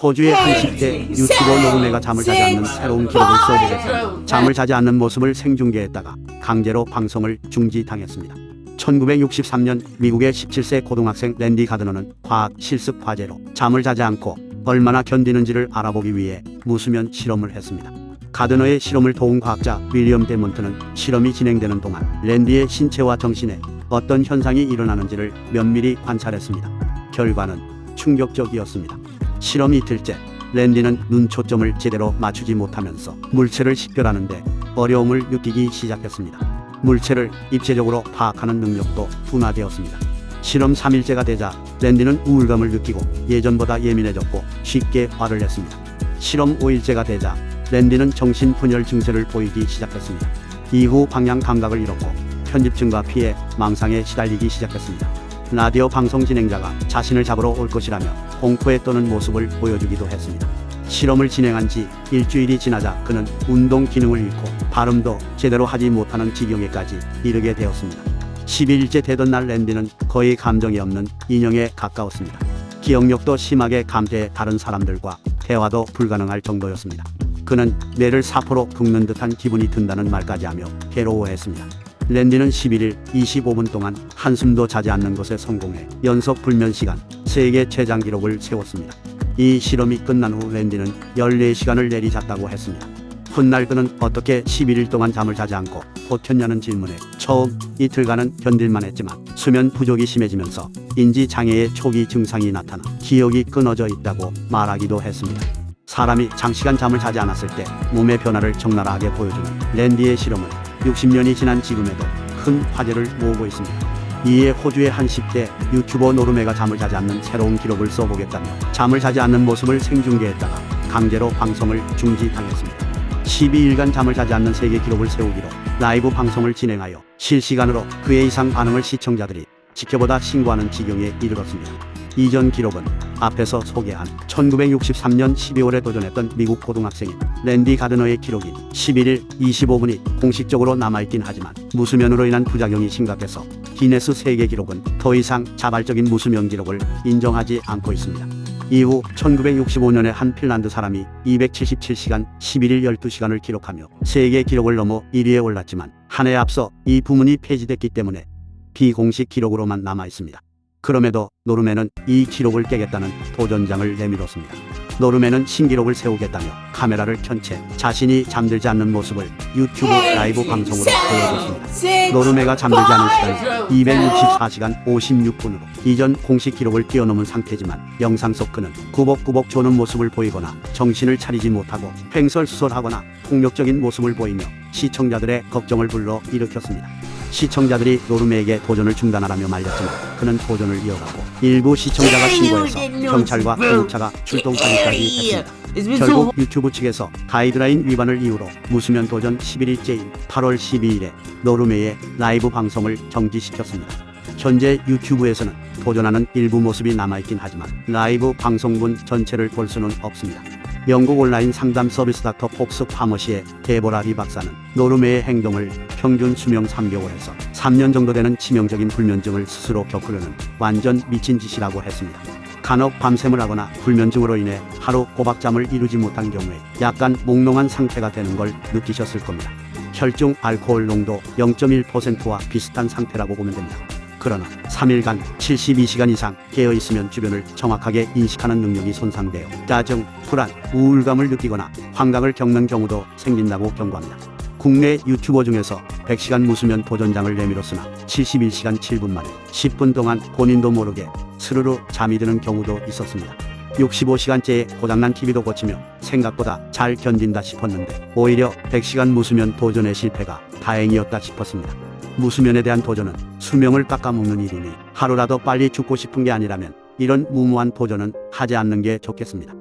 호주의 한 10대 유튜버 노르메가 잠을 자지 않는 새로운 기록을 써보겠다. 잠을 자지 않는 모습을 생중계했다가 강제로 방송을 중지당했습니다. 1963년 미국의 17세 고등학생 랜디 가드너는 과학 실습 과제로 잠을 자지 않고 얼마나 견디는지를 알아보기 위해 무수면 실험을 했습니다. 가드너의 실험을 도운 과학자 윌리엄 데몬트는 실험이 진행되는 동안 랜디의 신체와 정신에 어떤 현상이 일어나는지를 면밀히 관찰했습니다. 결과는 충격적이었습니다. 실험 이틀째, 랜디는 눈 초점을 제대로 맞추지 못하면서 물체를 식별하는데 어려움을 느끼기 시작했습니다. 물체를 입체적으로 파악하는 능력도 둔화되었습니다. 실험 3일째가 되자 랜디는 우울감을 느끼고 예전보다 예민해졌고 쉽게 화를 냈습니다. 실험 5일째가 되자 랜디는 정신분열 증세를 보이기 시작했습니다. 이후 방향 감각을 잃었고 편집증과 피해 망상에 시달리기 시작했습니다. 라디오 방송 진행자가 자신을 잡으러 올 것이라며 공포에 떠는 모습을 보여주기도 했습니다. 실험을 진행한 지 일주일이 지나자 그는 운동 기능을 잃고 발음도 제대로 하지 못하는 지경에까지 이르게 되었습니다. 12일째 되던 날 랜디는 거의 감정이 없는 인형에 가까웠습니다. 기억력도 심하게 감퇴해 다른 사람들과 대화도 불가능할 정도였습니다. 그는 뇌를 사포로 긁는 듯한 기분이 든다는 말까지 하며 괴로워했습니다. 랜디는 11일 25분 동안 한숨도 자지 않는 것에 성공해 연속 불면 시간 세계 최장 기록을 세웠습니다. 이 실험이 끝난 후 랜디는 14시간을 내리잤다고 했습니다. 훗날 그는 어떻게 11일 동안 잠을 자지 않고 버텼냐는 질문에 처음 이틀간은 견딜만 했지만 수면 부족이 심해지면서 인지장애의 초기 증상이 나타나 기억이 끊어져 있다고 말하기도 했습니다. 사람이 장시간 잠을 자지 않았을 때 몸의 변화를 적나라하게 보여주는 랜디의 실험은 60년이 지난 지금에도 큰 화제를 모으고 있습니다. 이에 호주의 한 10대 유튜버 노르메가 잠을 자지 않는 새로운 기록을 써보겠다며 잠을 자지 않는 모습을 생중계했다가 강제로 방송을 중지당했습니다. 12일간 잠을 자지 않는 세계 기록을 세우기로 라이브 방송을 진행하여 실시간으로 그의 이상 반응을 시청자들이 지켜보다 신고하는 지경에 이르렀습니다. 이전 기록은 앞에서 소개한 1963년 12월에 도전했던 미국 고등학생인 랜디 가드너의 기록인 11일 25분이 공식적으로 남아있긴 하지만 무수면으로 인한 부작용이 심각해서 기네스 세계 기록은 더 이상 자발적인 무수면 기록을 인정하지 않고 있습니다. 이후 1965년에 한 핀란드 사람이 277시간 11일 12시간을 기록하며 세계 기록을 넘어 1위에 올랐지만 한 해 앞서 이 부문이 폐지됐기 때문에 비공식 기록으로만 남아있습니다. 그럼에도 노르메는 이 기록을 깨겠다는 도전장을 내밀었습니다. 노르메는 신기록을 세우겠다며 카메라를 켠 채 자신이 잠들지 않는 모습을 유튜브 라이브 방송으로 보여줬습니다. 노르메가 잠들지 않은 시간은 264시간 56분으로 이전 공식 기록을 뛰어넘은 상태지만 영상 속 그는 구벅구벅 조는 모습을 보이거나 정신을 차리지 못하고 횡설수설하거나 폭력적인 모습을 보이며 시청자들의 걱정을 불러 일으켰습니다. 시청자들이 노르메에게 도전을 중단하라며 말렸지만 그는 도전을 이어가고 일부 시청자가 신고해서 경찰과 구급차가 출동하기까지 했습니다. 결국 유튜브 측에서 가이드라인 위반을 이유로 무수면 도전 11일째인 8월 12일에 노르메의 라이브 방송을 정지시켰습니다. 현재 유튜브에서는 도전하는 일부 모습이 남아있긴 하지만 라이브 방송분 전체를 볼 수는 없습니다. 영국 온라인 상담 서비스 닥터 폭스 파머시의 데보라 리 박사는 노르메의 행동을 평균 수명 3개월에서 3년 정도 되는 치명적인 불면증을 스스로 겪으려는 완전 미친 짓이라고 했습니다. 간혹 밤샘을 하거나 불면증으로 인해 하루 꼬박잠을 이루지 못한 경우에 약간 몽롱한 상태가 되는 걸 느끼셨을 겁니다. 혈중 알코올 농도 0.1%와 비슷한 상태라고 보면 됩니다. 그러나 3일간 72시간 이상 깨어있으면 주변을 정확하게 인식하는 능력이 손상되어 짜증, 불안, 우울감을 느끼거나 환각을 겪는 경우도 생긴다고 경고합니다. 국내 유튜버 중에서 100시간 무수면 도전장을 내밀었으나 71시간 7분 만에 10분 동안 본인도 모르게 스르르 잠이 드는 경우도 있었습니다. 65시간째에 고장난 TV도 고치며 생각보다 잘 견딘다 싶었는데 오히려 100시간 무수면 도전의 실패가 다행이었다 싶었습니다. 무수면에 대한 도전은 수명을 깎아먹는 일이니 하루라도 빨리 죽고 싶은 게 아니라면 이런 무모한 도전은 하지 않는 게 좋겠습니다.